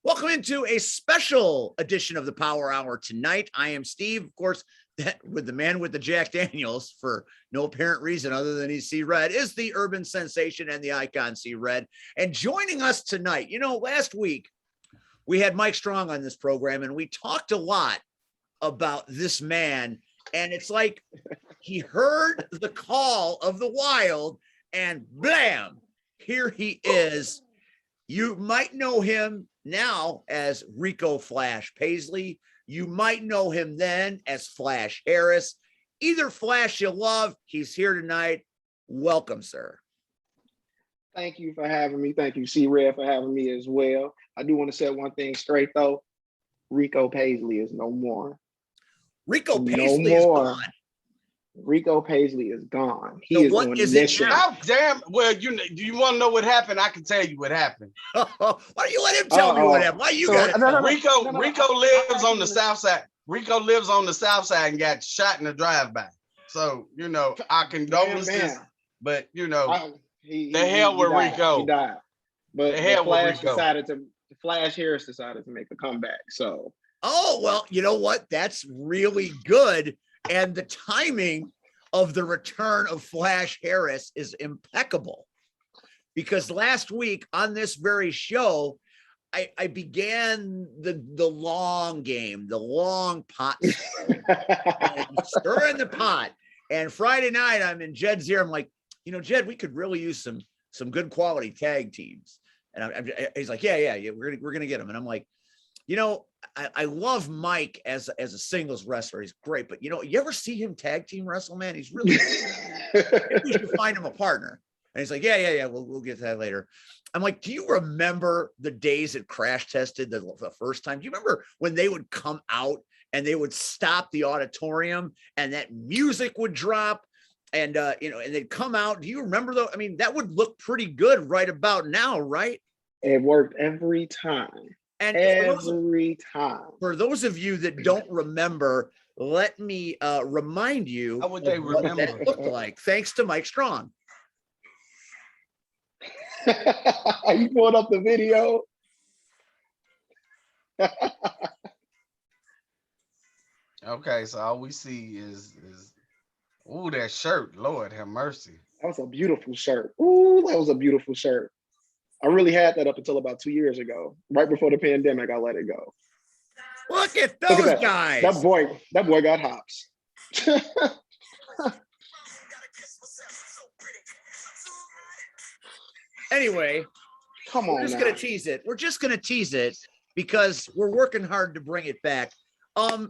Welcome into a special edition of the Power Hour tonight. I am Steve, of course, with the man with the Jack Daniels for no apparent reason other than he's C-Red, is the urban sensation and the icon C-Red. And joining us tonight, last week we had Mike Strong on this program and we talked a lot about this man. And it's like he heard the call of the wild and blam, here he is. You might know him now as Rico Flash Paisley. You might know him then as Flash Harris. Either Flash you love, he's here tonight. Welcome, sir. Thank you for having me. Thank you, C-Red, for having me as well. I do want to set one thing straight, though. Rico Paisley is no more. Rico Paisley is gone. Rico Paisley is gone. He is what is it now? Oh, damn. Well, do you want to know what happened? I can tell you what happened. Why don't you let him tell me what happened? Why you got it? Rico lives on the south side. Rico lives on the south side and got shot in a drive-by. So, I condolences, but the hell with Rico. He died. But Flash Harris decided to make a comeback. So well, you know what? That's really good. And the timing of the return of Flash Harris is impeccable, because last week on this very show, I began the long game, the long pot, stirring the pot. And Friday night, I'm in Jed's ear. I'm like, Jed, we could really use some good quality tag teams. And he's like, yeah, we're gonna get them. And I'm like, I love Mike as a singles wrestler. He's great, but you ever see him tag team wrestle, man? He's really maybe we should find him a partner. And he's like, yeah, we'll get to that later. I'm like, do you remember the days it crash tested the first time? Do you remember when they would come out and they would stop the auditorium and that music would drop and and they'd come out? Do you remember though? I mean, that would look pretty good right about now, right? It worked every time. And every time. For those of you that don't remember, let me remind you what that looked like, thanks to Mike Strong. You pulled up the video. Okay, so all we see is that shirt. Lord have mercy. That was a beautiful shirt. Ooh, that was a beautiful shirt. I really had that up until about 2 years ago. Right before the pandemic, I let it go. Look at those guys. That boy got hops. Anyway, we're just gonna tease it. We're just gonna tease it because we're working hard to bring it back. I'll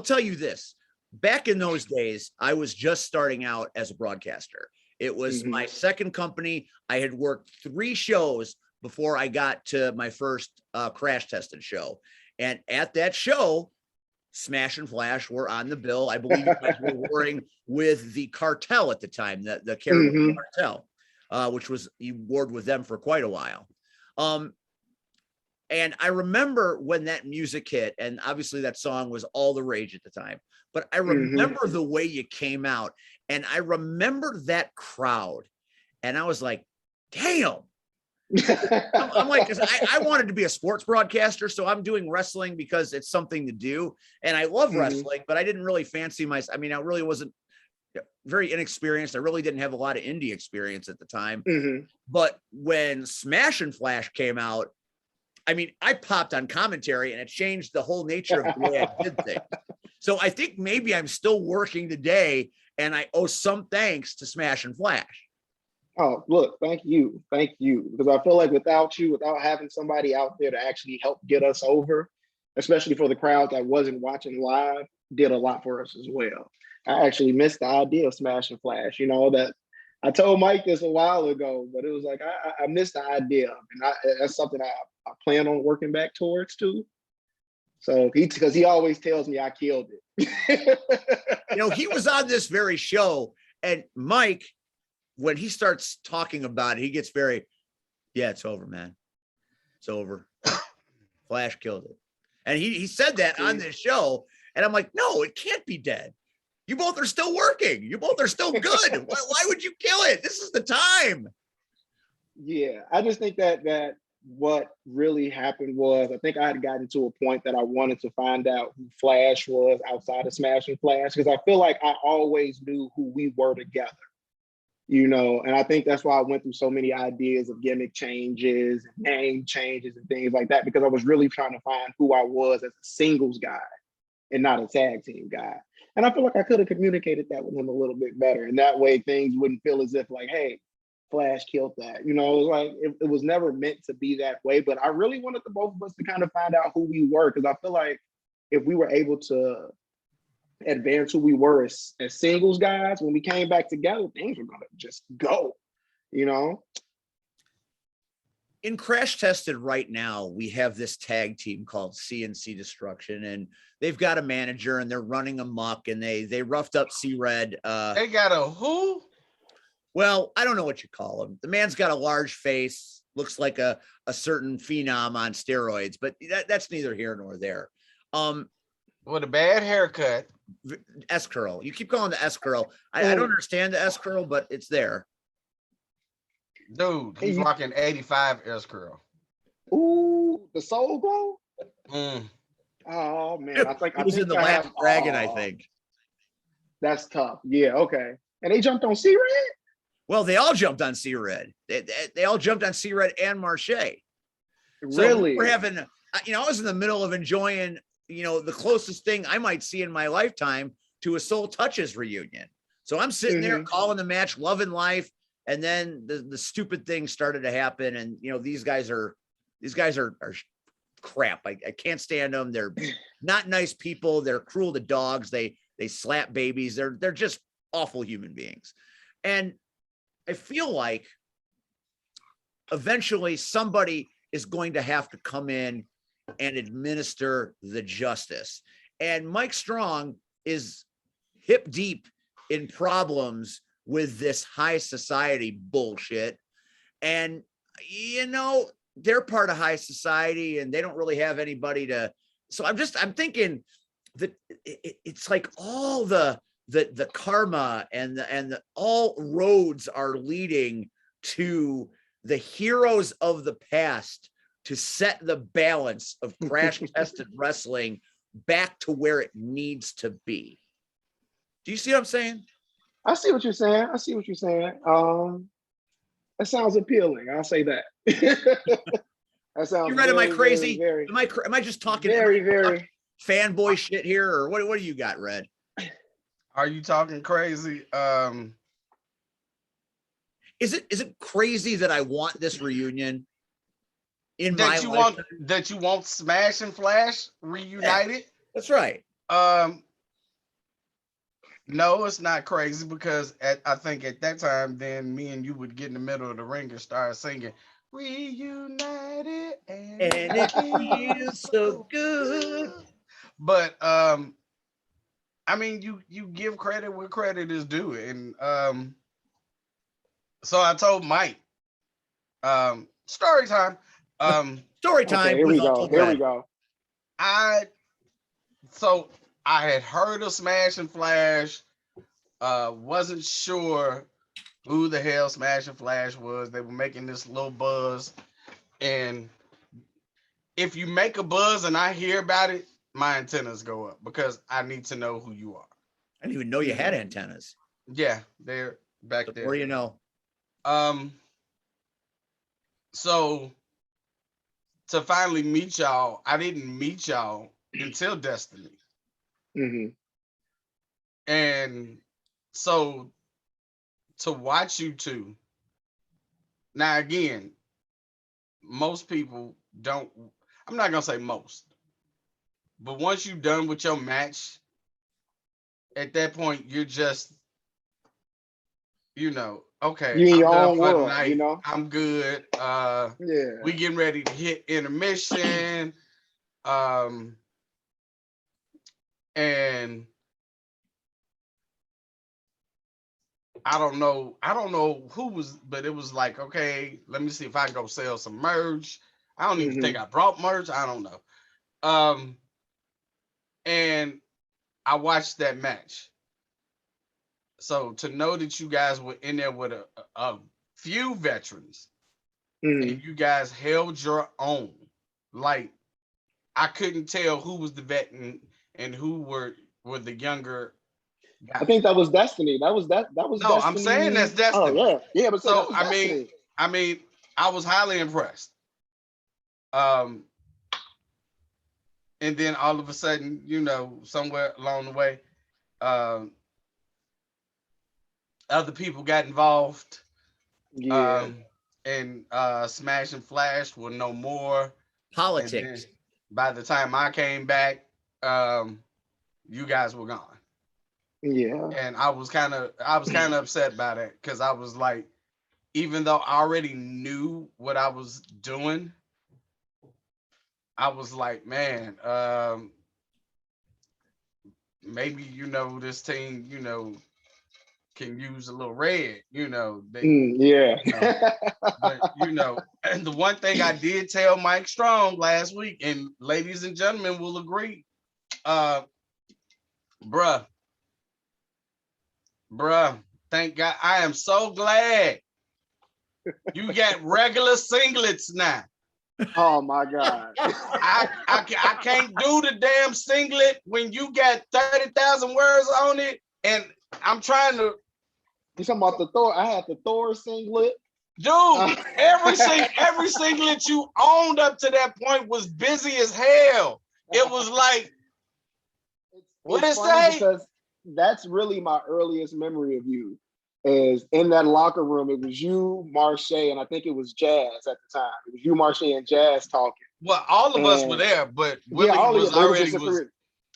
tell you this. Back in those days, I was just starting out as a broadcaster. It was my second company. I had worked 3 shows before I got to my first crash tested show. And at that show, Smash and Flash were on the bill. I believe you guys were working with the Cartel at the time, the Caribbean Cartel, which was, you warred with them for quite a while. And I remember when that music hit, and obviously that song was all the rage at the time, but I remember the way you came out, and I remember that crowd, and I was like, damn. I'm like, because I wanted to be a sports broadcaster, so I'm doing wrestling because it's something to do, and I love wrestling, but I didn't really fancy myself. I mean, I really wasn't very inexperienced. I really didn't have a lot of indie experience at the time. But when Smash and Flash came out, I mean, I popped on commentary and it changed the whole nature of the way I did things. So I think maybe I'm still working today and I owe some thanks to Smash and Flash. Oh, look, thank you. Because I feel like without you, without having somebody out there to actually help get us over, especially for the crowd that wasn't watching live, did a lot for us as well. I actually missed the idea of Smash and Flash, that I told Mike this a while ago, but it was like, I missed the idea. And that's something I plan on working back towards too. So because he always tells me I killed it. He was on this very show, and Mike, when he starts talking about it, he gets very, yeah, it's over, man. It's over. Flash killed it. And he said that on this show. And I'm like, no, it can't be dead. You both are still working. You both are still good. Why would you kill it? This is the time. Yeah, I just think that what really happened was I think I had gotten to a point that I wanted to find out who Flash was outside of Smash and Flash, because I feel like I always knew who we were together, and I think that's why I went through so many ideas of gimmick changes, name changes, and things like that, because I was really trying to find who I was as a singles guy and not a tag team guy. And I feel like I could have communicated that with him a little bit better. And that way things wouldn't feel as if like, hey, Flash killed that. It was like, it was never meant to be that way. But I really wanted the both of us to kind of find out who we were, because I feel like if we were able to advance who we were as singles guys, when we came back together, things were going to just go, In Crash Tested right now, we have this tag team called CNC Destruction, and they've got a manager and they're running amok, and they roughed up C-Red. They got a who? Well, I don't know what you call him. The man's got a large face, looks like a certain phenom on steroids, but that's neither here nor there. With a bad haircut. S curl. You keep calling the S curl. I don't understand the S curl, but it's there. Dude, he's rocking 85 S curl. Ooh, the Soul Glow? Mm. Oh man, I think in the last dragon, I think. That's tough. Yeah, okay. And they jumped on C-Red? Well, they all jumped on C-Red. They all jumped on C-Red and Marche. Really? So we're having, I was in the middle of enjoying, the closest thing I might see in my lifetime to a Soul Touches reunion. So I'm sitting there calling the match, loving life. And then the stupid thing started to happen. And, these guys are crap. I can't stand them. They're not nice people. They're cruel to dogs. They slap babies. They're just awful human beings. And I feel like eventually somebody is going to have to come in and administer the justice. And Mike Strong is hip deep in problems with this high society bullshit. And, they're part of high society and they don't really have anybody to. So I'm thinking that it's like all the karma and the all roads are leading to the heroes of the past to set the balance of Crash Tested Wrestling back to where it needs to be. Do you see what I'm saying? I see what you're saying. That sounds appealing. I'll say that. That sounds. You read? Am I crazy? Am I just talking very fanboy shit here, or what do you got, Red? Are you talking crazy? Is it crazy that I want this reunion in my life? That you want Smash and Flash reunited? Yeah, that's right. No, it's not crazy, because I think at that time, then me and you would get in the middle of the ring and start singing "Reunited" and it feels so good. But I mean, you give credit where credit is due, and so I told Mike, story time. Story time. Okay, here we go. I had heard of Smash and Flash, wasn't sure who the hell Smash and Flash was. They were making this little buzz. And if you make a buzz and I hear about it, my antennas go up, because I need to know who you are. I didn't even know you had antennas. Yeah, they're back there. Where you know. So to finally meet y'all, I didn't meet y'all until Destiny. And so to watch you two, now again, most people don't, I'm not gonna say most, but once you're done with your match, at that point you're just, okay, you in your I'm own done for world, the night. I'm good. We getting ready to hit intermission. And I don't know who was, but it was like, okay, let me see if I can go sell some merch. I don't even think I brought merch. I don't know. And I watched that match. So to know that you guys were in there with a few veterans, Mhm. and you guys held your own. Like I couldn't tell who was the vet and who were the younger I guys. think that was Destiny. That was No, I'm saying that's Destiny. Oh Destiny. yeah, but say that So was Destiny. I mean, I was highly impressed. Um, and then all of a sudden, somewhere along the way, um, other people got involved. Yeah. Um, and Smash and Flash were no more. And then Politics. by the time I came back, um, you guys were gone. Yeah. And I was kind of upset by that because I was like, even though I already knew what I was doing, I was like, man, maybe this team, can use a little red, Yeah. you know, but and the one thing I did tell Mike Strong last week, and ladies and gentlemen will agree, uh, bruh, thank God, I am so glad you got regular singlets now. Oh my God. I can't do the damn singlet when you got 30,000 words on it, and I'm trying to. You talking about the Thor? I had the Thor singlet. Dude, every singlet you owned up to that point was busy as hell. It was like, what It's it funny say? because that's really my earliest memory of you. Is in that locker room. It was you, Marche, and I think it was Jazz at the time. It was you, Marche, and Jazz talking. Well, all of us were And there, but yeah, Willy all of you. was They was already just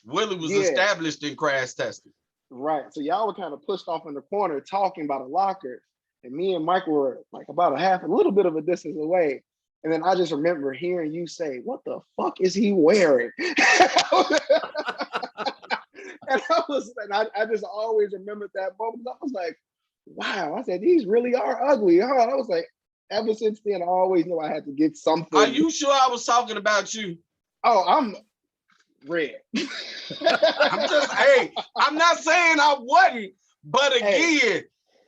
Willy was yeah, established in crash testing. right. So y'all were kind of pushed off in the corner talking about a locker, and me and Mike were like about a little bit of a distance away. And then I just remember hearing you say, "What the fuck is he wearing?" And I just always remembered that moment. I was like, wow. I said, these really are ugly, huh? I was like, ever since then, I always knew I had to get something. Are you sure I was talking about you? Oh, I'm red. I'm not saying I wasn't, but again,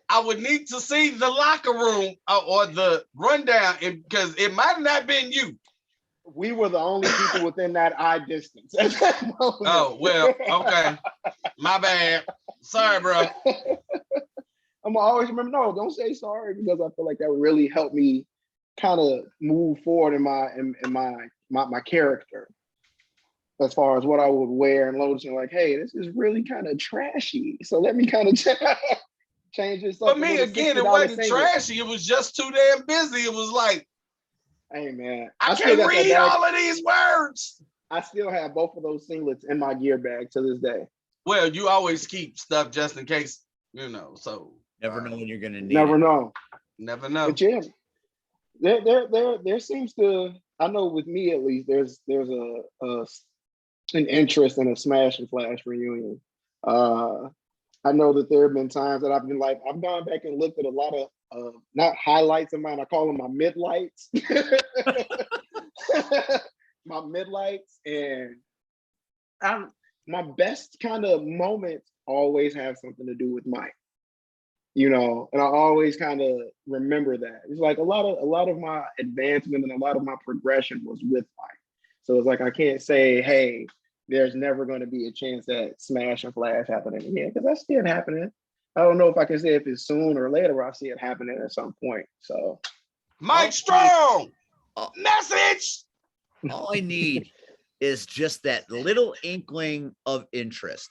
I would need to see the locker room or the rundown because it might not have been you. We were the only people within that eye distance at that moment. Oh, well, okay. My bad. Sorry, bro. I'm gonna always remember, no, don't say sorry, because I feel like that really helped me kind of move forward in my character as far as what I would wear and loads, and like, hey, this is really kind of trashy. So let me kind of change this up. For me, again, it wasn't trashy. It was just too damn busy. It was like, hey man, I can't read all of these words. I still have both of those singlets in my gear bag to this day. Well, you always keep stuff just in case, so. Never know when you're going to need Never it. know. Never know. But yeah, there seems to, I know with me at least, there's an interest in a Smash and Flash reunion. I know that there have been times that I've been like, I've gone back and looked at a lot of not highlights of mine, I call them my midlights. My midlights, and my best kind of moments always have something to do with Mike. And I always kind of remember that. It's like a lot of my advancement and a lot of my progression was with Mike. So it's like I can't say, hey, there's never going to be a chance that Smash and Flash happening again, because I see it happening. I don't know if I can say if it's soon or later. I see it happening at some point. So, Mike Strong, message. All I need is just that little inkling of interest.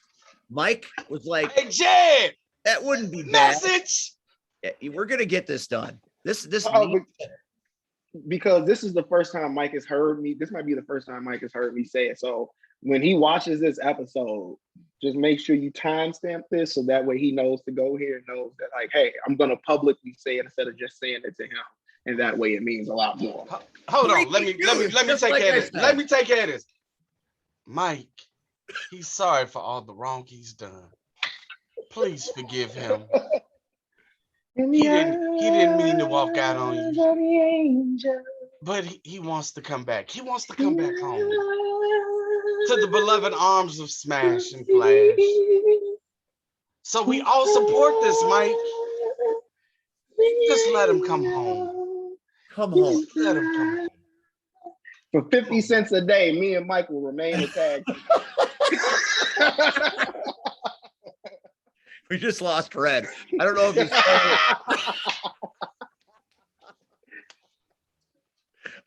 Mike was like, "Hey, Jed, that wouldn't be bad. Message. Yeah, we're gonna get this done. Because this is the first time Mike has heard me. This might be the first time Mike has heard me say it. So when he watches this episode, just make sure you timestamp this so that way he knows to go here and knows that, like, hey, I'm gonna publicly say it instead of just saying it to him, and that way it means a lot more. Hold on, let me take care of this. Let me take care of this. Mike, he's sorry for all the wrong he's done. Please forgive him. He didn't mean to walk out on you. But he wants to come back. He wants to come back home to the beloved arms of Smash and Flash. So we all support this, Mike. Just let him come home. Come home. Let him come. For 50 cents a day, me and Mike will remain a tag team. We just lost Red. I don't know if he's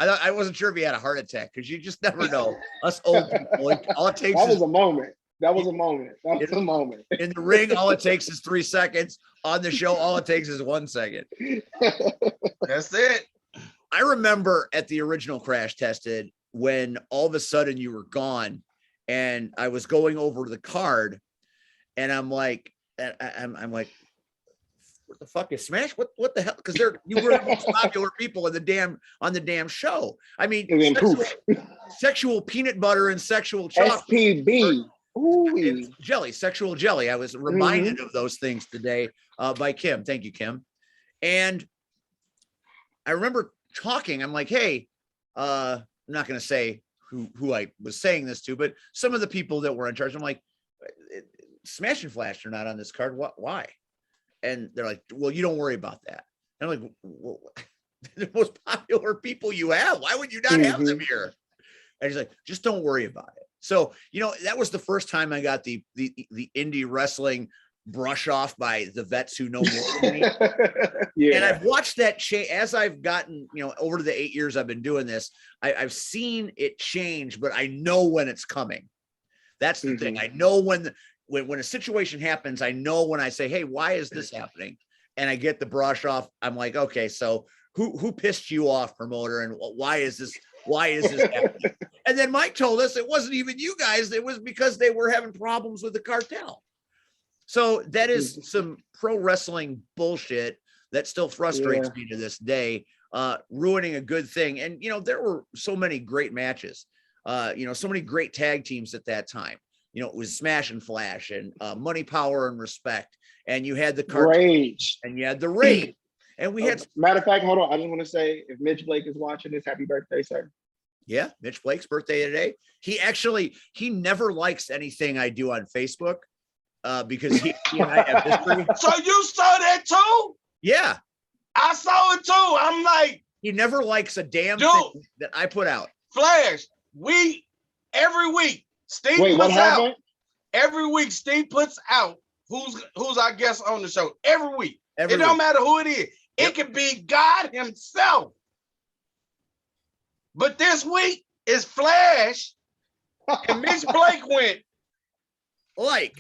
I wasn't sure if he had a heart attack because you just never know. Us old people, all it takes That was is a moment. That was a moment. That was a moment. in the ring, all it takes is 3 seconds. On the show, all it takes is 1 second. That's it. I remember at the original Crash Tested when all of a sudden you were gone and I was going over the card and I'm like, what the fuck is Smash? What the hell? Because you were the most popular people on the damn show. I mean, sexual peanut butter and sexual chocolate. SPB. Jelly, sexual jelly. I was reminded of those things today by Kim. Thank you, Kim. And I remember talking. I'm like, hey, I'm not going to say who I was saying this to, but some of the people that were in charge. I'm like, Smash and Flash are not on this card. What? Why? And they're like, well, you don't worry about that. And I'm like, well, the most popular people you have. Why would you not have them here? And he's like, just don't worry about it. So, that was the first time I got the indie wrestling brush off by the vets who know more than me. Yeah. And I've watched that change as I've gotten, over the 8 years I've been doing this. I've seen it change, but I know when it's coming. That's the thing. I know when a situation happens, I know when I say, hey, why is this happening? And I get the brush off. I'm like, okay, so who pissed you off, promoter? And why is this happening? And then Mike told us it wasn't even you guys. It was because they were having problems with the cartel. So that is some pro wrestling bullshit that still frustrates me to this day, ruining a good thing. And, there were so many great matches, so many great tag teams at that time. It was Smash and Flash and Money, Power, and Respect. And you had the Rage. And you had the Rage. And we had... Matter of fact, hold on. I just want to say, if Mitch Blake is watching this, happy birthday, sir. Yeah, Mitch Blake's birthday today. He never likes anything I do on Facebook because he and I have history. So you saw that too? Yeah. I saw it too. I'm like... He never likes a damn thing that I put out. Flash, every week, Steve puts out. Every week, Steve puts out who's our guest on the show. Every week. It don't matter who it is. It could be God himself. But this week is Flash, and Mitch Blake went like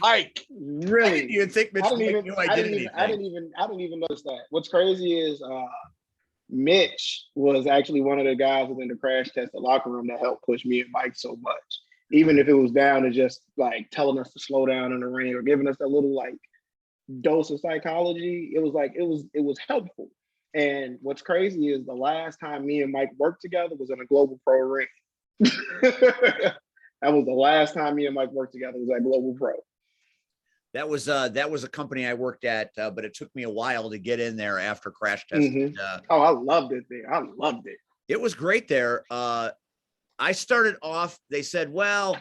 really. I didn't even think Mitch Blake knew I did anything. I didn't even notice that. What's crazy is Mitch was actually one of the guys within the Crash Test locker room that helped push me and Mike so much. Even if it was down to just like telling us to slow down in the ring or giving us a little like dose of psychology, it was helpful. And what's crazy is the last time me and Mike worked together was in a Global Pro ring. That was the last time me and Mike worked together, was at Global Pro. That was a company I worked at, but it took me a while to get in there after Crash Test. I loved it there. I loved it. It was great there. I started off, they said, well,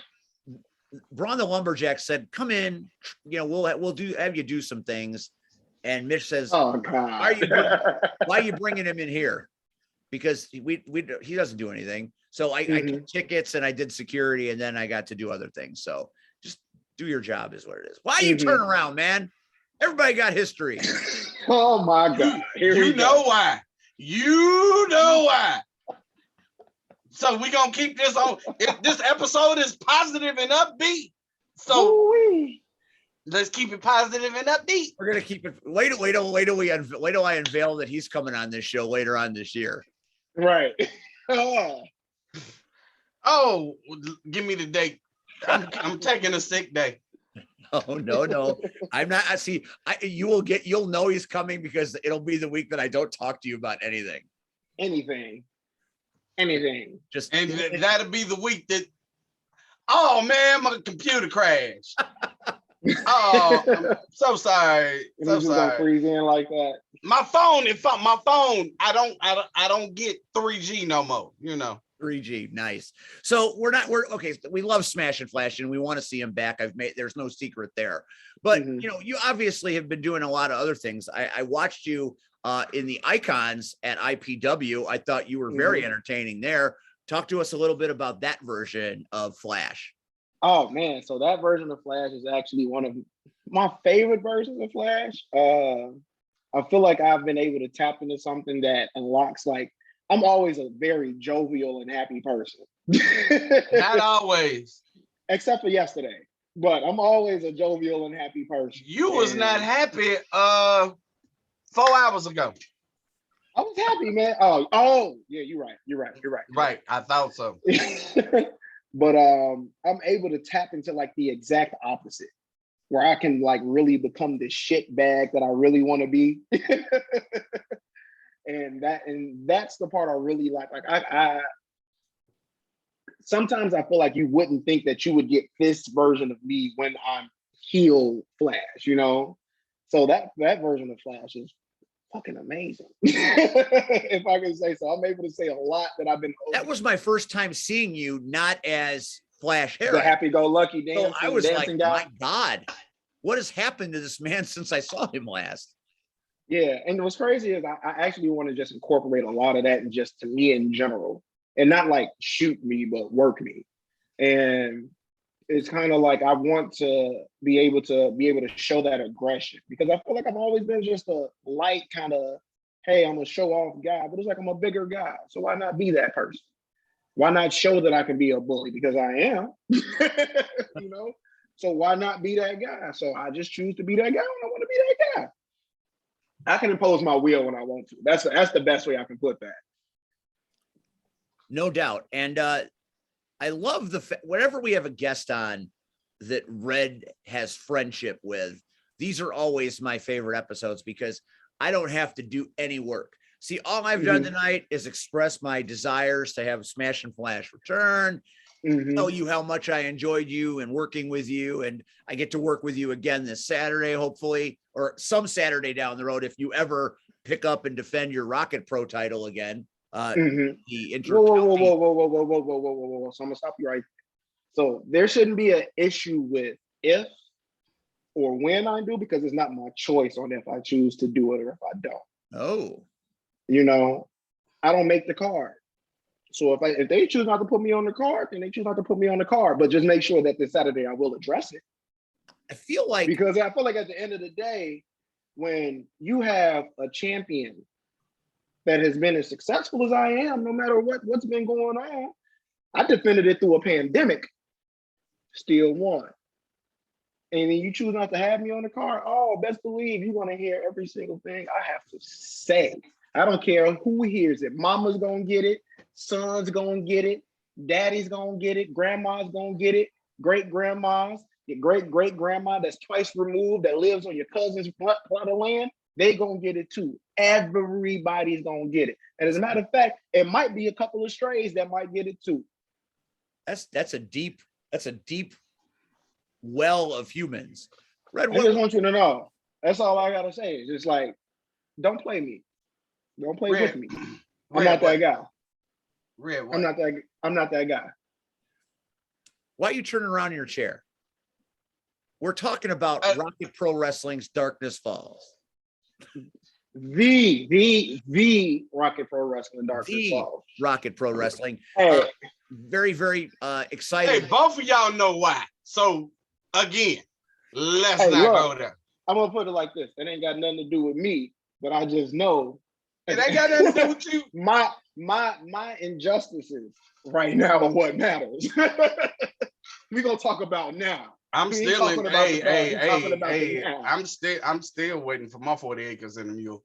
Braun the Lumberjack said, come in, we'll have you do some things. And Mitch says, oh, God. Why are you bringing him in here? Because he doesn't do anything. So I took tickets and I did security and then I got to do other things. So just do your job is what it is. Why you turn around, man? Everybody got history. Oh my God. You know why. You know why. So we're going to keep this on. If this episode is positive and upbeat, so let's keep it positive and upbeat. We're going to keep it. Wait till I unveil that he's coming on this show later on this year. Right. Oh, give me the date. I'm taking a sick day. Oh, no. I'm not. You'll know he's coming because it'll be the week that I don't talk to you about anything. Anything. And that'll be the week that, oh man, my computer crashed. Oh, I'm so sorry. So sorry. Gonna freeze in like that. My phone, I don't get 3G no more, 3G, nice. So we're okay. We love Smash and Flash and we want to see him back. There's no secret there, but you obviously have been doing a lot of other things. I watched you in the icons at IPW. I thought you were very entertaining there. Talk to us a little bit about that version of Flash. Oh man, so that version of Flash is actually one of my favorite versions of Flash. I feel like I've been able to tap into something that unlocks, like, I'm always a very jovial and happy person. Not always. Except for yesterday. But I'm always a jovial and happy person. You was not happy 4 hours ago. I was happy, man. Oh, yeah, you're right. Right, I thought so. But I'm able to tap into like the exact opposite, where I can like really become the shit bag that I really want to be. and that's the part I really like. Like I sometimes I feel like you wouldn't think that you would get this version of me when I'm heel Flash, you know? So that version of Flash is fucking amazing. If I can say so. I'm able to say a lot that I've been. That was my first time seeing you not as Flash Harris. The happy-go-lucky dancing, so I was like, guy. My God, what has happened to this man since I saw him last? Yeah, and what's crazy is I actually want to just incorporate a lot of that and just to me in general, and not like shoot me, but work me. And it's kind of like I want to be able to show that aggression, because I feel like I've always been just a light kind of, hey, I'm a show off guy, but it's like I'm a bigger guy. So why not be that person? Why not show that I can be a bully? Because I am, you know? So why not be that guy? So I just choose to be that guy when I want to be that guy. I can impose my will when I want to. That's the best way I can put that. No doubt. And I love whenever we have a guest on that Red has friendship with, these are always my favorite episodes because I don't have to do any work. See, all I've done tonight is express my desires to have Smash and Flash return, tell you how much I enjoyed you and working with you. And I get to work with you again this Saturday, hopefully, or some Saturday down the road, if you ever pick up and defend your Rocket Pro title again. Whoa. So I'm gonna stop you right there. So there shouldn't be an issue with if or when I do, because it's not my choice on if I choose to do it or if I don't. Oh, you know, I don't make the card. So if they choose not to put me on the card, then they choose not to put me on the card. But just make sure that this Saturday I will address it. I feel like at the end of the day, when you have a champion that has been as successful as I am, no matter what's been going on, I defended it through a pandemic, still won. And then you choose not to have me on the card. Oh, best believe you want to hear every single thing I have to say. I don't care who hears it. Mama's gonna get it, son's gonna get it, daddy's gonna get it, grandma's gonna get it, great-grandma's, your great-great-grandma that's twice removed that lives on your cousin's plot of land, they gonna get it too. Everybody's gonna get it. And as a matter of fact, it might be a couple of strays that might get it too. That's a deep well of humans. Red, I just want you to know. That's all I gotta say. It's just like, don't play me. Don't play with me. I'm not that guy. I'm not that guy. Why are you turning around in your chair? We're talking about Rocket Pro Wrestling's Darkness Falls. The Rocket Pro Wrestling Darkness Falls. Rocket Pro Wrestling. Hey. Very, very excited. Hey, both of y'all know why. So again, let's not go there. I'm gonna put it like this. It ain't got nothing to do with me, but I just know it ain't got nothing to do with you. My injustices right now are what matters. We're gonna talk about now. I'm still waiting for my 40 acres in the mule.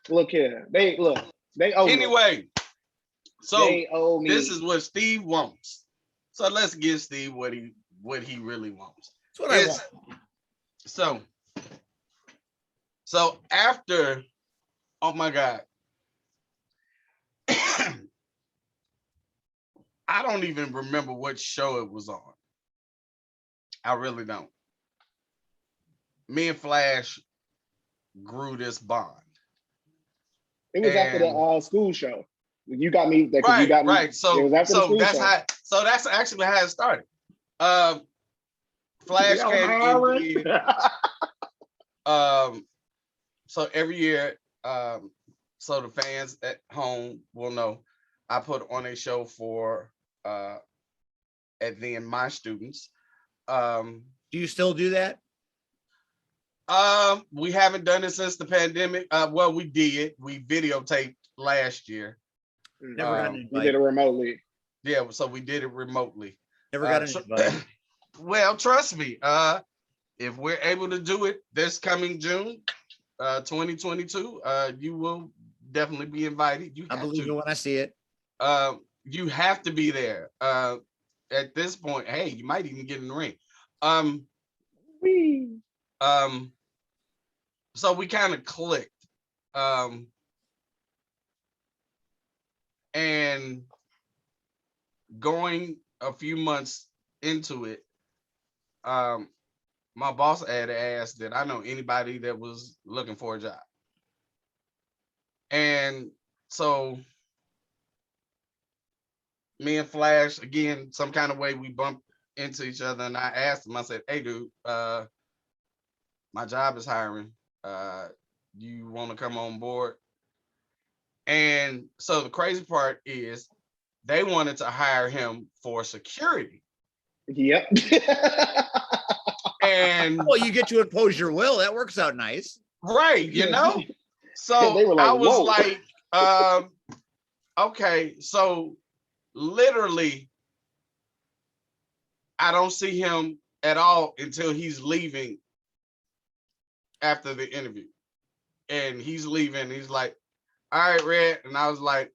Look here. They owe anyway. me. So this is what Steve wants. So let's give Steve what he really wants. That's what I want. So after, oh my God. I don't even remember what show it was on. I really don't. Me and Flash grew this bond. It was after the school show. You got me. Right, you got me. Right. So that's actually how it started. Flash came in. So every year So the fans at home will know I put on a show for at then my students. Um, Do you still do that? we haven't done it since the pandemic. Well, we did. We videotaped last year. Never got an We invite. did it remotely. Yeah, so we did it remotely. Never got an invite. Well, trust me. If we're able to do it this coming June, 2022, you will definitely be invited. You I have believe it to. when I see it. You have to be there. At this point, hey, you might even get in the ring. Whee! So we kind of clicked. And going a few months into it, my boss had asked that I know anybody that was looking for a job. And so me and Flash, again, some kind of way we bumped into each other, and I asked him, I said, hey dude, my job is hiring. You want to come on board? And so the crazy part is they wanted to hire him for security. Yep. And Well, you get to impose your will. That works out nice. right, you know? So They were like, I was whoa. like, okay, so literally, I don't see him at all until he's leaving after the interview. And he's leaving. He's like, all right, Red. And I was like,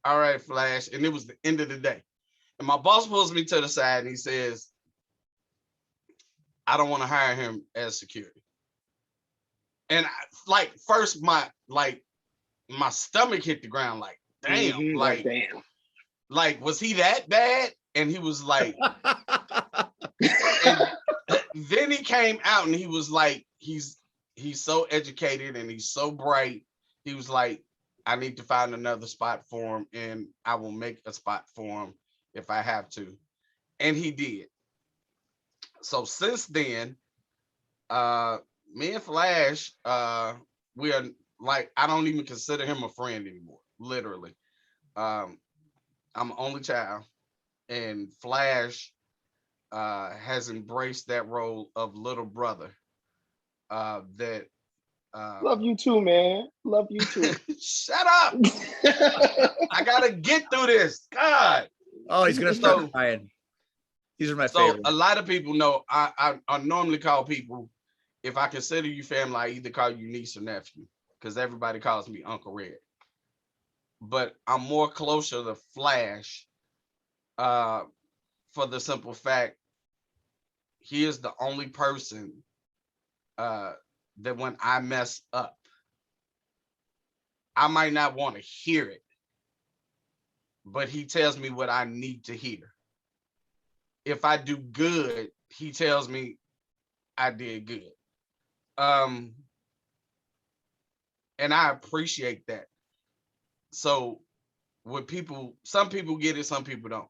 all right, Flash. And it was the end of the day. And my boss pulls me to the side and he says, I don't want to hire him as security. And first my stomach hit the ground like, damn, Mm-hmm, damn. Like, was he that bad? And he was like, and then he came out and he was like, he's so educated and he's so bright. He was like, I need to find another spot for him and I will make a spot for him if I have to. And he did. So since then, me and Flash, we are like, I don't even consider him a friend anymore, literally. I'm an only child, and Flash has embraced that role of little brother. That Love you too, man. Love you too. Shut up! I gotta get through this. God. Oh, he's gonna start crying. These are my favorite. A lot of people know I normally call people, if I consider you family, I either call you niece or nephew, because everybody calls me Uncle Red. But I'm more closer to Flash for the simple fact he is the only person that when I mess up, I might not want to hear it, but he tells me what I need to hear. If I do good, he tells me I did good. And I appreciate that. So when some people get it, some people don't.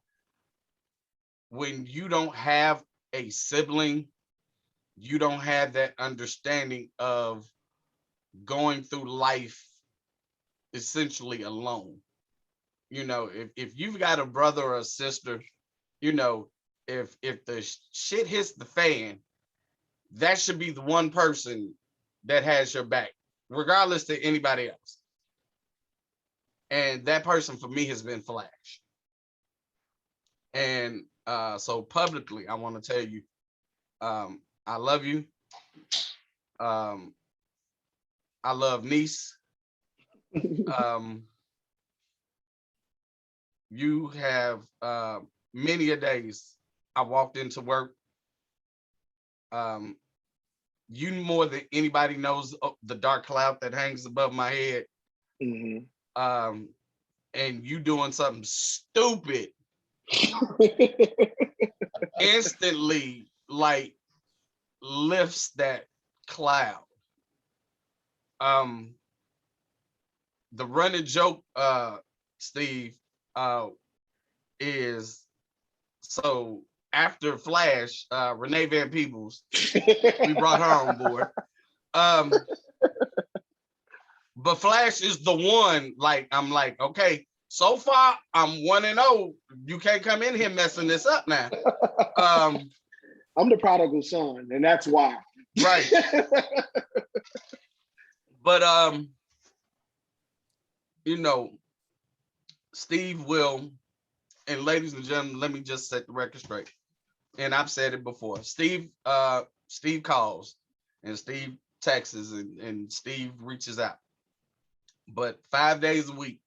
When you don't have a sibling, you don't have that understanding of going through life essentially alone. You know, if you've got a brother or a sister, you know, if the shit hits the fan, that should be the one person that has your back, regardless to anybody else. And that person for me has been Flash. And so publicly, I want to tell you, I love you. I love niece. You have many a days I walked into work. You more than anybody knows the dark cloud that hangs above my head. Mm-hmm. And you doing something stupid instantly like lifts that cloud. The running joke, Steve, is so after Flash, Renee Van Peebles, we brought her on board. But Flash is the one. Like I'm like, okay, so far I'm 1-0. You can't come in here messing this up now. I'm the prodigal son, and that's why. Right. But you know, Steve will, and ladies and gentlemen, let me just set the record straight. And I've said it before. Steve calls and Steve texts and Steve reaches out. But 5 days a week.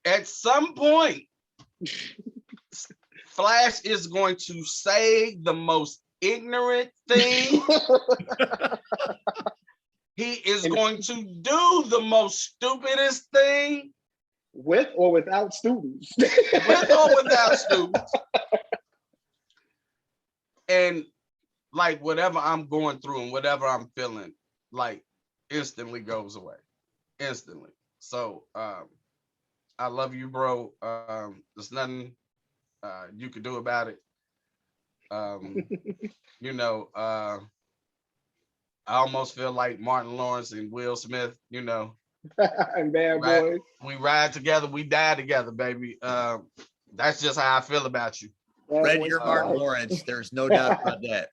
At some point, Flash is going to say the most ignorant thing. He is going to do the most stupidest thing. With or without students. With or without students. And like whatever I'm going through and whatever I'm feeling, like instantly goes away. Instantly. So I love you, bro. There's nothing you can do about it. You know, I almost feel like Martin Lawrence and Will Smith, you know. And Bad Boys. We ride together, we die together, baby. That's just how I feel about you. Red, you're Martin Lawrence. There's no doubt about that.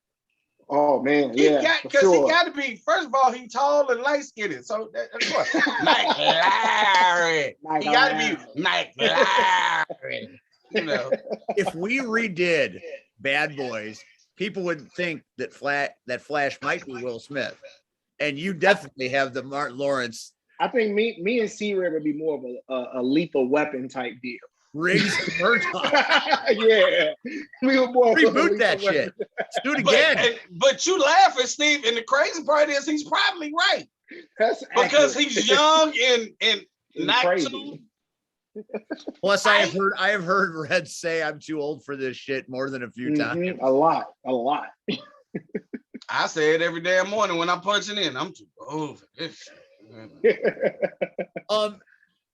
Oh man, yeah. Because he got to be. First of all, he tall and light skinned. So that's what. Mike Larry. He got to be Mike Larry. You know, if we redid Bad Boys, people would think that Flash might be Will Smith, and you definitely have the Martin Lawrence. I think me and C-Ray would be more of a lethal weapon type deal. Riggs and Murdoch. Yeah. We were more reboot that shit. Let's do it again. But you laughing, Steve, and the crazy part is he's probably right. That's because accurate. he's young and not crazy. too. Plus, I have heard Red say I'm too old for this shit more than a few times. A lot. I say it every damn morning when I'm punching in. I'm too old for this shit.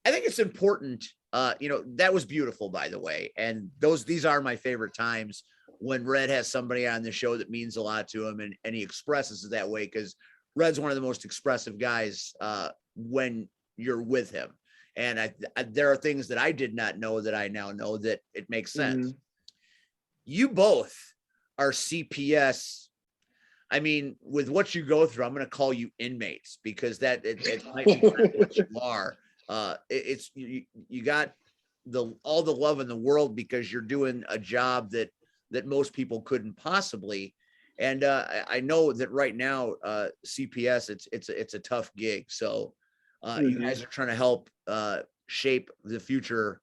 I think it's important. That was beautiful, by the way. And these are my favorite times when Red has somebody on the show that means a lot to him and he expresses it that way, because Red's one of the most expressive guys when you're with him. And there are things that I did not know that I now know that it makes sense. Mm-hmm. You both are CPS. I mean, with what you go through, I'm going to call you inmates, because it might be what you are. It's you got all the love in the world because you're doing a job that most people couldn't possibly. And I know that right now, CPS, it's a tough gig. So you guys are trying to help shape the future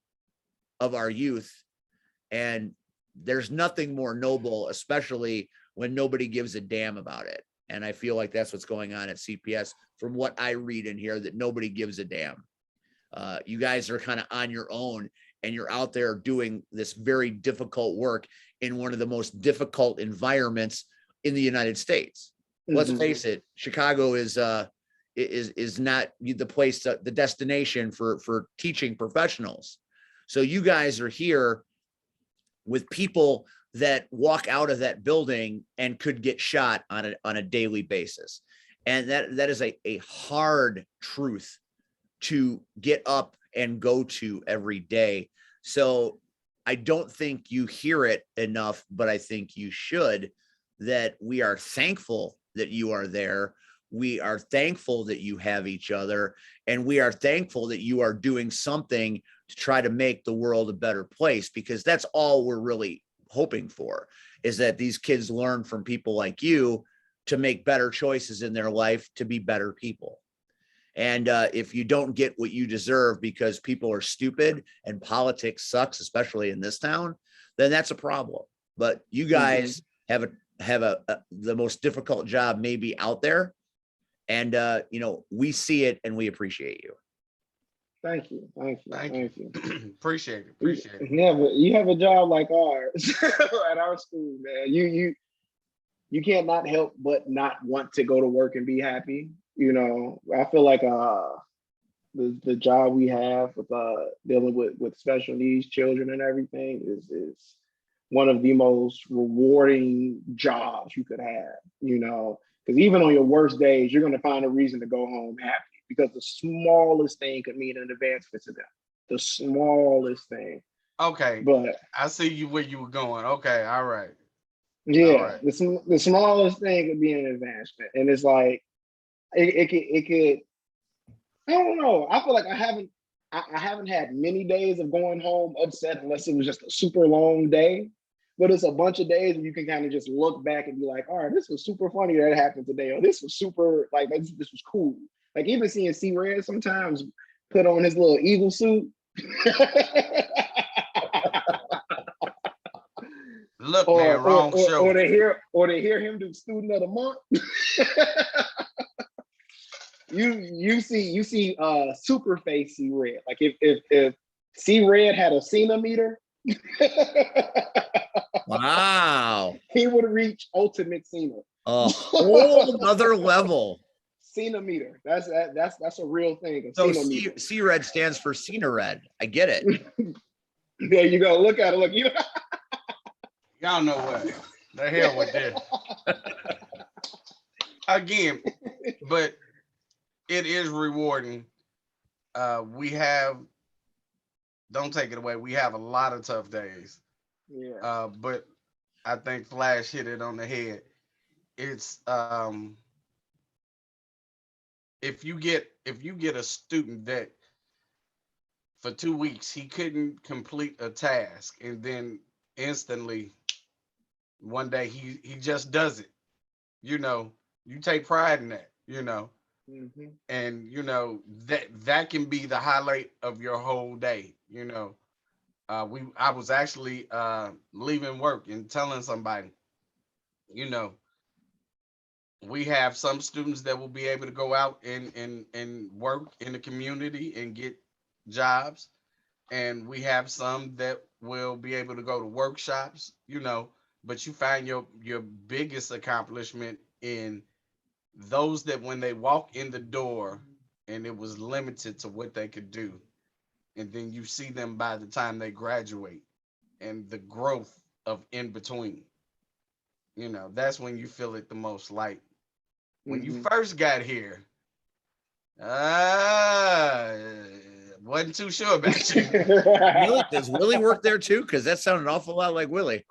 of our youth. And there's nothing more noble, especially when nobody gives a damn about it. And I feel like that's what's going on at CPS from what I read in here, that nobody gives a damn. You guys are kind of on your own, and you're out there doing this very difficult work in one of the most difficult environments in the United States. Mm-hmm. Let's face it, Chicago is not the place, the destination for teaching professionals. So you guys are here with people that walk out of that building and could get shot on a daily basis. And that is a hard truth to get up and go to every day. So I don't think you hear it enough, but I think you should, that we are thankful that you are there. We are thankful that you have each other, and we are thankful that you are doing something to try to make the world a better place, because that's all we're really hoping for, is that these kids learn from people like you to make better choices in their life, to be better people. And if you don't get what you deserve because people are stupid and politics sucks, especially in this town, then that's a problem. But you guys have the most difficult job maybe out there. And, we see it and we appreciate you. Thank you. Appreciate it. Yeah, but you have a job like ours at our school, man. You can't not help but not want to go to work and be happy. I feel like the job we have with dealing with special needs children and everything is one of the most rewarding jobs you could have. Because even on your worst days, you're going to find a reason to go home happy because the smallest thing could mean an advancement to them. The smallest thing. Okay. But I see you where you were going. Okay. All right. yeah, All right. the smallest thing could be an advancement. And it's like, it could, I don't know. I feel like I haven't had many days of going home upset unless it was just a super long day. But it's a bunch of days where you can kind of just look back and be like, all right, this was super funny that happened today, or this was super, like, this was cool. Like, even seeing C-Red sometimes put on his little eagle suit. Look, man, wrong show. Or to hear him do Student of the Month. you see super face C-Red. Like if C-Red had a centimeter, Wow. he would reach ultimate Cena. A whole other level. Centimeter. That's a real thing. So C-Red stands for Cena Red. I get it. There you go. Look at it. Look, Y'all know what the hell with this. Again, but it is rewarding. Don't take it away. We have a lot of tough days. Yeah. But I think Flash hit it on the head. It's if you get a student that for 2 weeks he couldn't complete a task and then instantly one day he just does it, you take pride in that, Mm-hmm. and that can be the highlight of your whole day. I was actually leaving work and telling somebody, we have some students that will be able to go out and work in the community and get jobs, and we have some that will be able to go to workshops, but you find your biggest accomplishment in those that when they walk in the door and it was limited to what they could do, and then you see them by the time they graduate and the growth of in between, that's when you feel it the most. Like when you first got here, wasn't too sure about you. Does Willy work there too? Because that sounded an awful lot like Willy.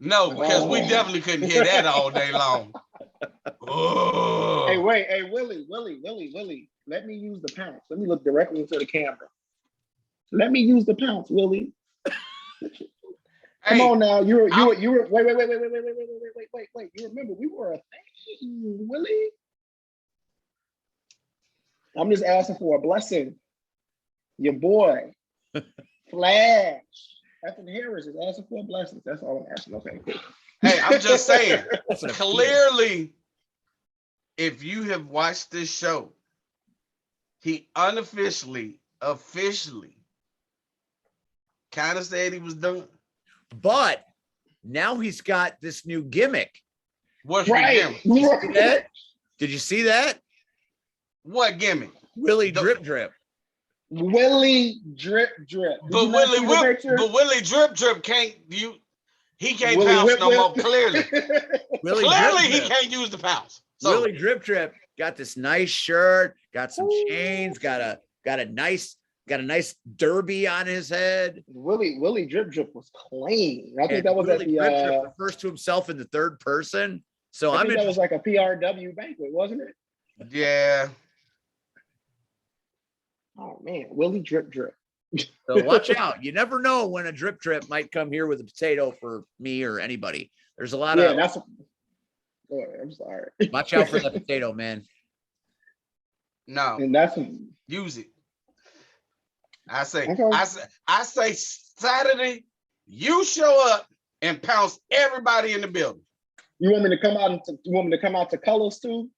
No, because we definitely couldn't hear that all day long. Hey, wait, hey, Willy, let me use the pounce. Let me look directly into the camera. Let me use the pounce, Willy. Come on now, you were wait. You remember we were a thing, Willy. I'm just asking for a blessing. Your boy, Flash. Ethan Harris is asking for a blessing. That's all I'm asking. Okay, cool. Hey, I'm just saying, clearly, if you have watched this show, he officially kind of said he was done. But now he's got this new gimmick. What's the gimmick? Did you see that? What gimmick? Willy Drip Drip. Willy Drip Drip. But Willy Drip Drip can't Willy pounce whip, no more. Clearly, he can't use the pounce. So Willy Drip Drip got this nice shirt, got some chains, got a nice derby on his head. Willy Drip Drip was clean. I think that was Willy Drip Drip refers to himself in the third person. So I think that was like a PRW banquet, wasn't it? Yeah. Oh man, Willy Drip Drip. So watch out. You never know when a drip drip might come here with a potato for me or anybody. There's a lot of I'm sorry. Watch out for that potato, man. No. And that's use it. I say, okay. I say Saturday, you show up and pounce everybody in the building. You want me to come out to colors too?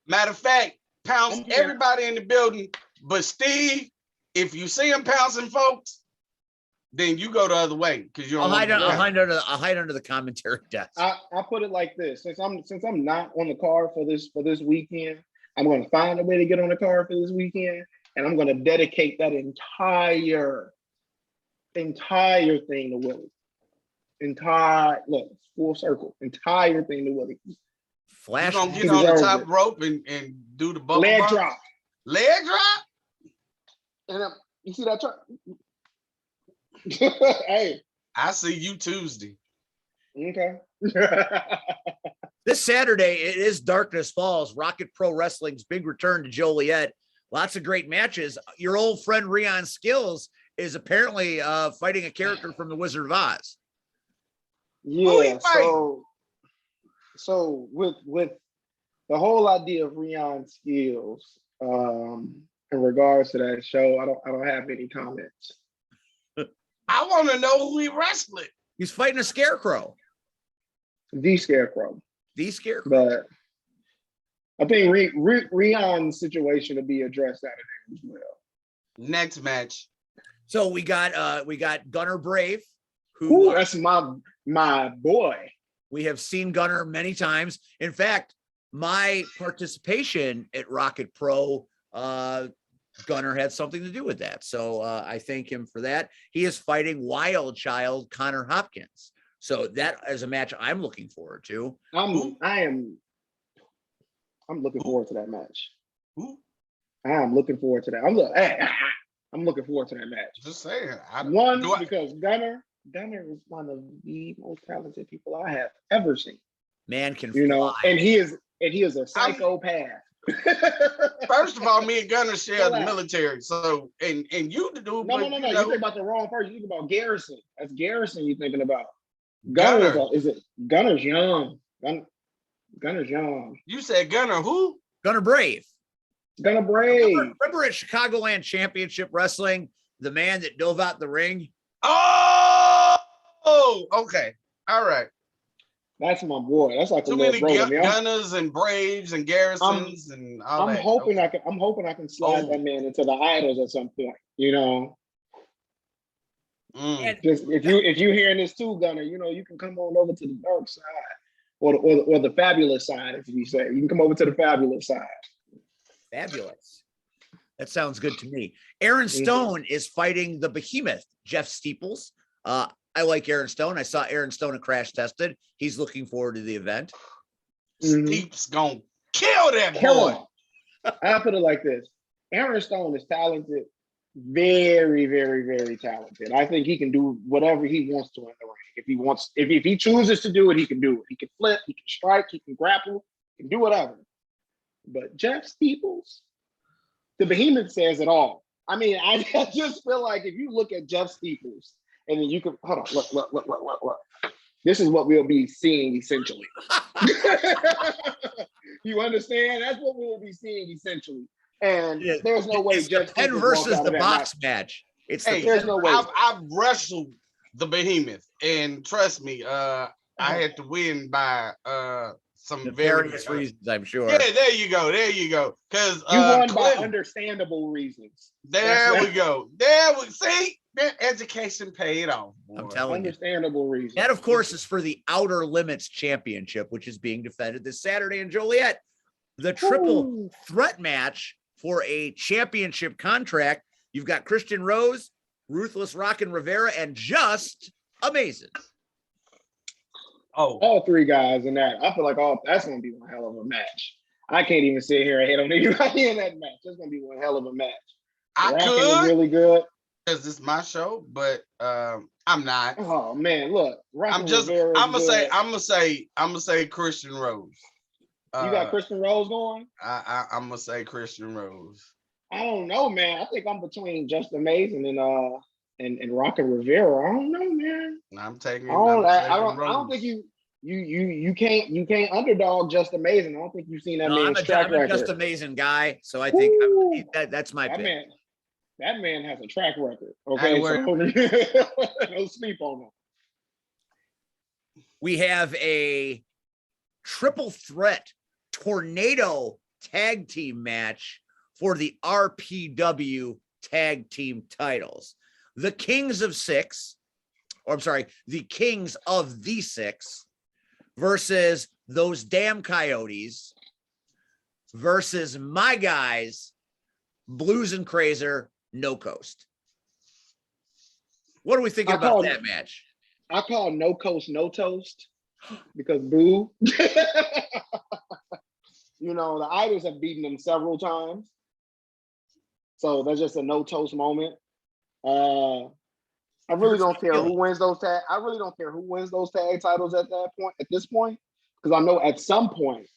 Matter of fact, pounce everybody in the building. But Steve, if you see him pouncing folks, then you go the other way because you're. I'll hide under the commentary desk. I put it like this: since I'm not on the card for this weekend, I'm going to find a way to get on the card for this weekend, and I'm going to dedicate that entire thing to Willy. look, full circle, entire thing to Willy. You Flash. gonna He get on the deserves top it. rope and do the bubble Leg box? drop. Leg drop? And you see that truck? Hey, I see you Tuesday. okay. This Saturday, it is Darkness Falls, Rocket Pro Wrestling's big return to Joliet. Lots of great matches. Your old friend Rion Skills is apparently fighting a character from the Wizard of Oz. Yeah, so with the whole idea of Rion Skills, in regards to that show, I don't have any comments. I want to know who he wrestling. He's fighting a scarecrow. The Scarecrow. The scarecrow. But I think Rion's situation to be addressed out of there as well. Next match. So we got Gunner Brave, who Ooh, that's my boy. we have seen Gunner many times. In fact, my participation at Rocket Pro, Gunner had something to do with that. So I thank him for that. He is fighting Wild Child Connor Hopkins. So that is a match I'm looking forward to. I'm looking forward to that match. Who? I'm looking forward to that. I'm looking forward to that match. Just saying. Because Gunner is one of the most talented people I have ever seen. Man can You know, fly. and he is a psychopath. First of all, me and Gunner share the Relax. military. So and you the dude. No. but, You you know, think about the wrong person. You think about Garrison. That's Garrison you're thinking about. Gunner. Gunner's young. Gunner's young. You said Gunner who? Gunner Brave. Gunner Brave. Remember at Chicagoland Championship Wrestling, the man that dove out the ring? Oh, okay. All right. That's my boy. That's like a Too little many brother. Man. Gunners and Braves and Garrisons and all I'm that. hoping Okay. I'm hoping I can slide Oh. that man into the idols at some point. You know, Mm. just if you hearing this too, Gunner, you know, you can come on over to the dark side or the fabulous side, if you say. You can come over to the fabulous side. Fabulous. That sounds good to me. Aaron Stone is fighting the behemoth, Jeff Steeples. I like Aaron Stone. I saw Aaron Stone at Crash Tested. He's looking forward to the event. Steep's gonna kill that Kill boy. him. I put it like this. Aaron Stone is talented, very, very, very talented. I think he can do whatever he wants to in the ring. If he chooses to do it, he can do it. He can flip, he can strike, he can grapple, he can do whatever. But Jeff Steeples, the behemoth says it all. I mean, I just feel like if you look at Jeff Steeples, and then you can hold on, look. This is what we'll be seeing essentially. You understand? That's what we will be seeing essentially. And there's no way It's Jeff the pen Steeples versus walks out the of that box match. match. There's no way. I've wrestled the behemoth, and trust me, I had to win by some Various reasons, I'm sure. Yeah, there you go. Because You won by understandable reasons. There we go. There we see that education paid off. Boy. I'm telling you. Understandable reasons. That, of course, is for the Outer Limits Championship, which is being defended this Saturday in Joliet. The triple threat match for a championship contract. You've got Christian Rose, Ruthless Rockin' Rivera, and Just Amazing. All three guys in that. I feel like that's going to be one hell of a match. I can't even sit here and hate on anybody in that match. It's going to be one hell of a match. I Rockin' could is really good. because this is my show, but I'm not. Oh man, look, I'm gonna say Christian Rose. You got Christian Rose going? I'm gonna say Christian Rose. I don't know, man. I think I'm between Just Amazing and Rockin' Rivera. I don't know, man. I'm taking. I don't think you can't underdog Just Amazing. I don't think you've seen that man's track record. I'm a Just Amazing guy, so I think that's my pick. That man has a track record. Okay, so don't sleep on him. We have a triple threat tornado tag team match for the RPW tag team titles. The Kings of the Six versus those damn Coyotes versus my guys, Blues and Crazer, No Coast. What are we thinking about that match? I call no coast no toast because boo. You know, the Idols have beaten them several times. So that's just a no toast moment. I really don't care who wins those tag. I really don't care who wins those tag titles at that point, at this point, because I know at some point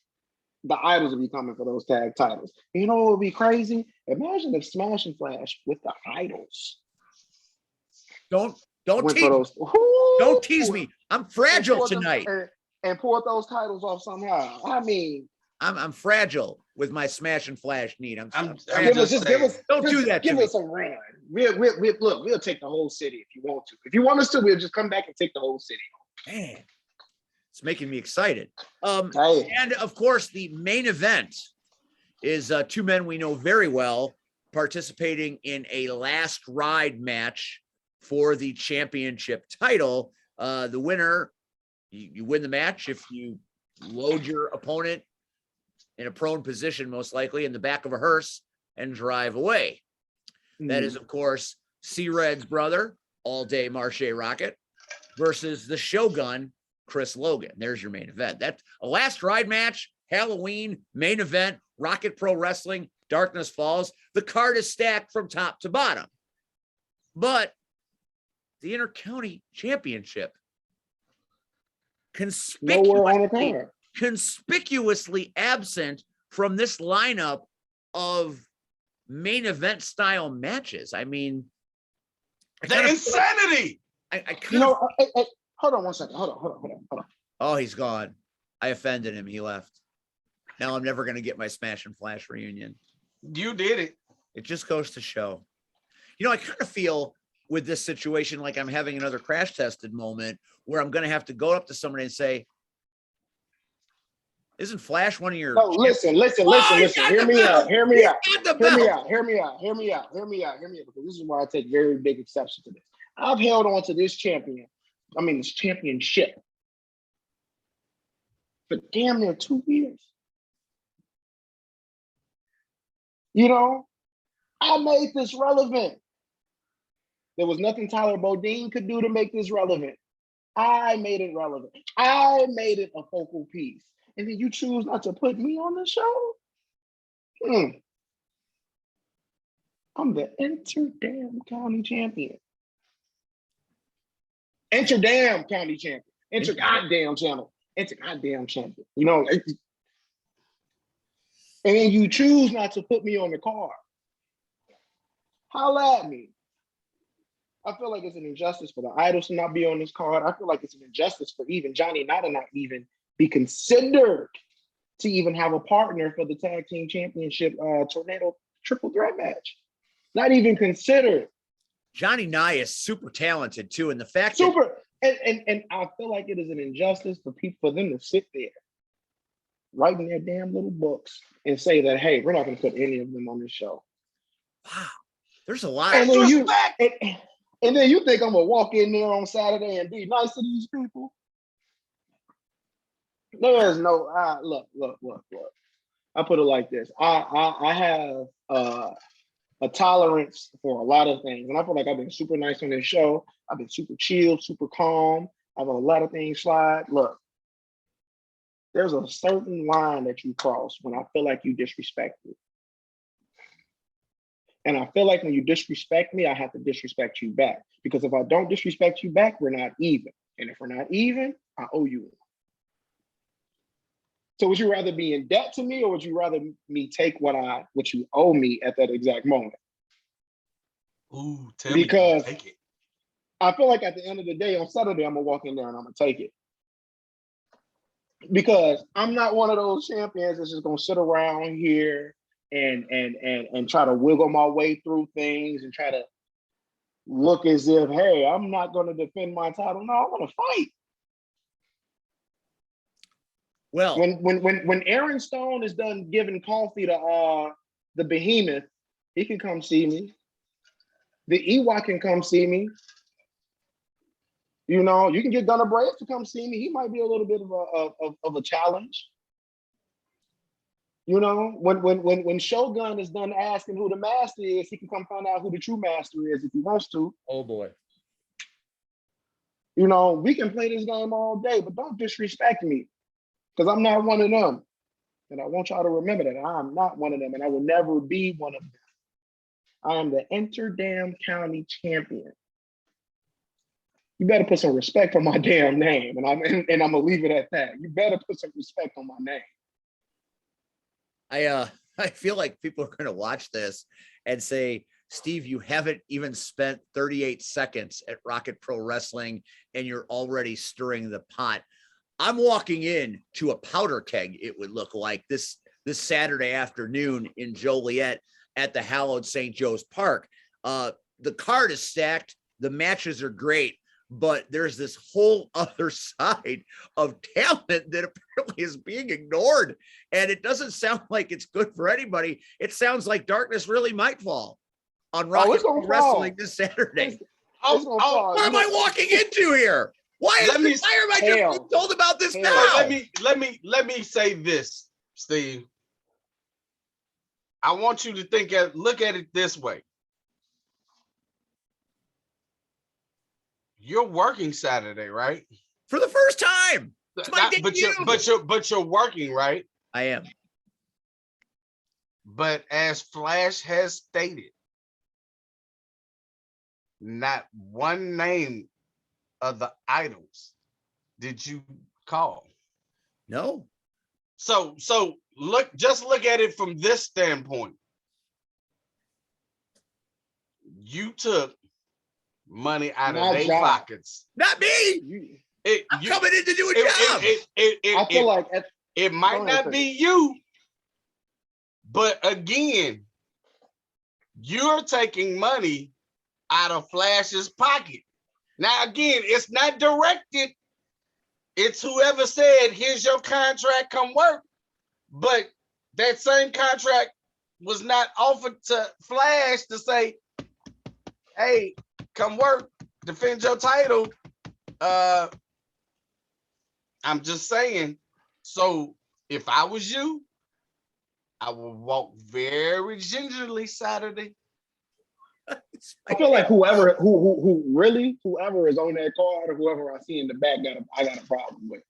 the Idols will be coming for those tag titles. You know what would be crazy? Imagine if Smash and Flash with the Idols. Don't went tease for those. don't tease me. I'm fragile tonight. And pulled those titles off somehow. I mean, I'm fragile with my Smash and Flash need. I'm give us don't do that. Give us a run. We'll take the whole city if you want to. If you want us to, we'll just come back and take the whole city. Man, it's making me excited. Hey. And of course, the main event is two men we know very well participating in a last ride match for the championship title. The winner, you win the match if you load your opponent in a prone position, most likely in the back of a hearse, and drive away. That is, of course, C-Red's brother, All Day Marche Rocket, versus the Shogun, Chris Logan. There's your main event. That's a last ride match, Halloween, main event, Rocket Pro Wrestling, Darkness Falls. The card is stacked from top to bottom. But the Intercounty Championship conspicuously absent from this lineup of main event style matches. I mean, the insanity. Hold on one second. Hold on. Oh, he's gone. I offended him. He left. Now I'm never going to get my Smash and Flash reunion. You did it. It just goes to show. You know, I kind of feel with this situation like I'm having another crash tested moment where I'm going to have to go up to somebody and say, isn't Flash one of your... No, listen. Hear me out. Because this is why I take very big exception to this. I've held on to this this championship for damn near 2 years. You know, I made this relevant. There was nothing Tyler Bodine could do to make this relevant. I made it relevant. I made it a focal piece. And then you choose not to put me on the show? I'm the County champion. County champion. Goddamn champion. You know, and then you choose not to put me on the card. Holla at me. I feel like it's an injustice for the Idols to not be on this card. I feel like it's an injustice for even Johnny not to not even be considered to even have a partner for the tag team championship tornado triple threat match. Not even considered. Johnny Nye is super talented too, and the fact and I feel like it is an injustice for them to sit there, writing their damn little books and say that, hey, we're not going to put any of them on this show. Wow, there's a lot. And then you think I'm gonna walk in there on Saturday and be nice to these people? There's no look. I put it like this. I have a tolerance for a lot of things, and I feel like I've been super nice on this show. I've been super chill, super calm. I've let a lot of things slide. Look, there's a certain line that you cross when I feel like you disrespect me. And I feel like when you disrespect me, I have to disrespect you back. Because if I don't disrespect you back, we're not even. And if we're not even, I owe you one. So would you rather be in debt to me, or would you rather me take what you owe me at that exact moment? Ooh, tell because me take it. I feel like at the end of the day, on Saturday, I'm gonna walk in there and I'm gonna take it. Because I'm not one of those champions that's just gonna sit around here and try to wiggle my way through things and try to look as if, hey, I'm not going to defend my title. No, I'm going to fight. Well, when Aaron Stone is done giving coffee to the behemoth, he can come see me. The Ewok can come see me. You know, you can get Gunnar Brave to come see me. He might be a little bit of a challenge. You know, when Shogun is done asking who the master is, he can come find out who the true master is if he wants to. Oh boy. You know, we can play this game all day, but don't disrespect me because I'm not one of them. And I want y'all to remember that I'm not one of them, and I will never be one of them. I am the Interdam County champion. You better put some respect on my damn name, and I'm gonna leave it at that. You better put some respect on my name. I feel like people are going to watch this and say, Steve, you haven't even spent 38 seconds at Rocket Pro Wrestling and you're already stirring the pot. I'm walking in to a powder keg, it would look like this Saturday afternoon in Joliet at the hallowed St. Joe's Park. The card is stacked. The matches are great, but there's this whole other side of talent that apparently is being ignored. And it doesn't sound like it's good for anybody. It sounds like darkness really might fall on Rocket Wrestling this Saturday. What am I walking into here? Why am I just being told about this now? Let me say this, Steve. I want you to look at it this way. You're working Saturday, right? For the first time. But you're working, right? I am. But as Flash has stated, not one name of the idols did you call. No. So look at it from this standpoint. You took money out of their pockets. Not me. I'm coming in to do a job. I feel like it might not be you, but again, you're taking money out of Flash's pocket. Now, again, it's not directed. It's whoever said, here's your contract, come work. But that same contract was not offered to Flash to say, hey, come work, defend your title. I'm just saying. So if I was you, I would walk very gingerly Saturday. I feel like whoever is on that card or whoever I see in the back, I got a problem with.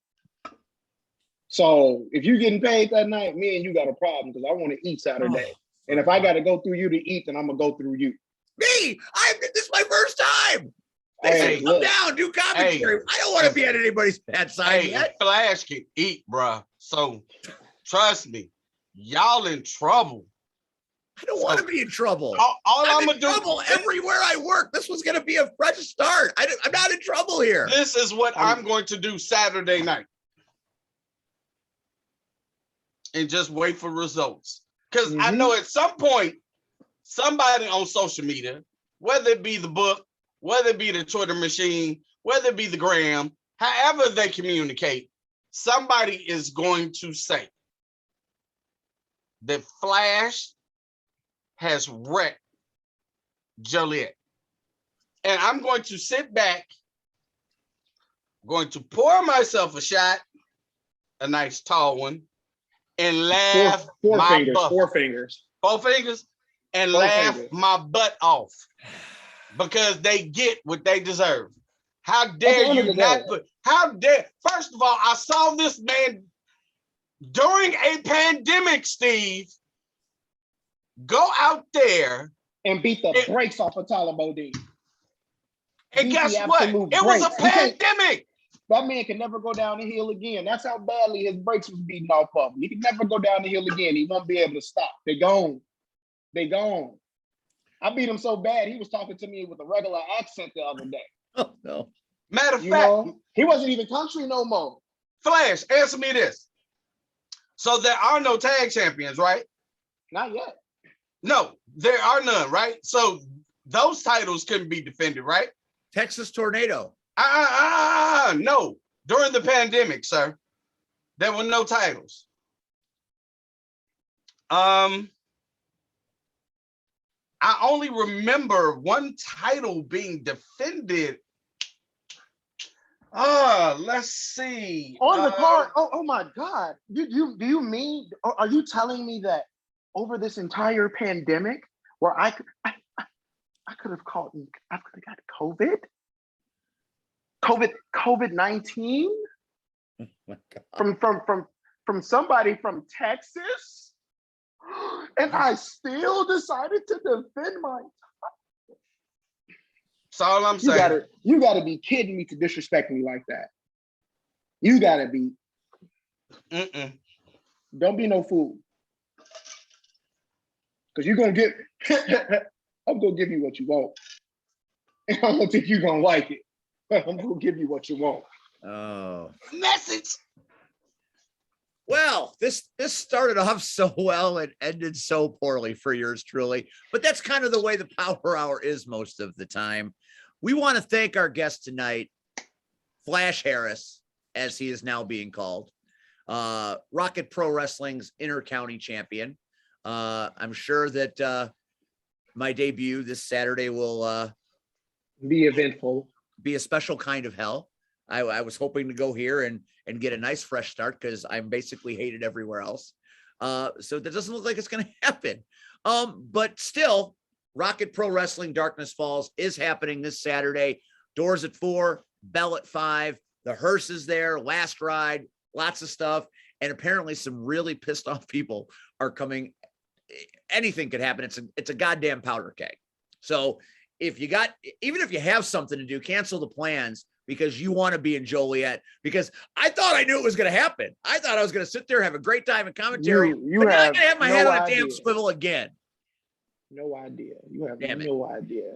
So if you're getting paid that night, me and you got a problem because I want to eat Saturday. And if I got to go through you to eat, then I'm gonna go through you. Me, this is my first time. They say come down, do commentary. I don't want to be at anybody's bad side yet. Flash can eat, bro. So trust me, y'all in trouble. I don't want to be in trouble. All I'm in trouble everywhere I work. This was going to be a fresh start. I'm not in trouble here. This is what I'm going to do Saturday night. And just wait for results. Because I know at some point, somebody on social media, whether it be the book, whether it be the Twitter machine, whether it be the gram, however they communicate, somebody is going to say that Flash has wrecked Joliet. And I'm going to sit back, going to pour myself a shot, a nice tall one, and laugh four fingers, and laugh my butt off because they get what they deserve. How dare you not put, first of all, I saw this man during a pandemic, Steve, go out there and beat the brakes off of Tyler Bodine. And guess what? It was a pandemic. That man can never go down the hill again. That's how badly his brakes was beaten off of him. He can never go down the hill again. He won't be able to stop. They gone. I beat him so bad, he was talking to me with a regular accent the other day. Oh, no. Matter of fact, he wasn't even country no more. Flash, answer me this. So there are no tag champions, right? Not yet. No, there are none, right? So those titles couldn't be defended, right? Texas Tornado. No. During the pandemic, sir, there were no titles. I only remember one title being defended. Let's see. On the card. Oh my God. Do you mean? Are you telling me that over this entire pandemic, where I could have got COVID? COVID-19 Oh my God. from somebody from Texas, and I still decided to defend my. That's all I'm saying. You gotta be kidding me to disrespect me like that. You gotta be. Don't be no fool. Because you're gonna get. I'm gonna give you what you want. And I don't think you're gonna like it. But I'm gonna give you what you want. Oh. Message. Well, this started off so well and ended so poorly for yours truly, but that's kind of the way the Power Hour is most of the time. We want to thank our guest tonight, Flash Harris, as he is now being called, Rocket Pro Wrestling's Inter-County champion. I'm sure that my debut this Saturday will Be eventful. Be a special kind of hell. I was hoping to go here and get a nice fresh start because I'm basically hated everywhere else. So that doesn't look like it's going to happen. But still, Rocket Pro Wrestling Darkness Falls is happening this Saturday. Doors at 4, bell at 5. The hearse is there, last ride, lots of stuff. And apparently some really pissed off people are coming. Anything could happen. It's a goddamn powder keg. So even if you have something to do, cancel the plans because you want to be in Joliet, because I thought I knew it was going to happen. I thought I was going to sit there, have a great time in commentary, but now I'm going to have my head on a damn swivel again. No idea. You have Damn no idea.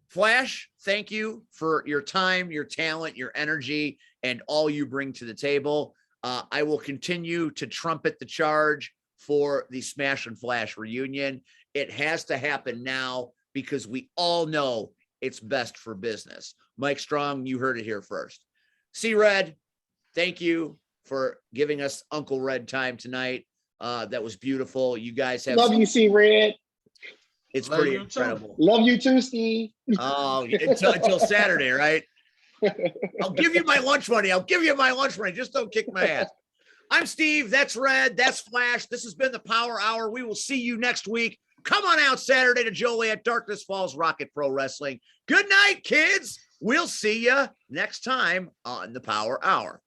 Flash, thank you for your time, your talent, your energy, and all you bring to the table. I will continue to trumpet the charge for the Smash and Flash reunion. It has to happen now because we all know it's best for business. Mike Strong, you heard it here first. C-Red, thank you for giving us Uncle Red time tonight. That was beautiful. You guys have love you, C-Red. It's pretty incredible. Love you too, Steve. Oh, until Saturday, right? I'll give you my lunch money. Just don't kick my ass. I'm Steve. That's Red. That's Flash. This has been the Power Hour. We will see you next week. Come on out Saturday to Joliet, Darkness Falls, Rocket Pro Wrestling. Good night, kids. We'll see you next time on the Power Hour.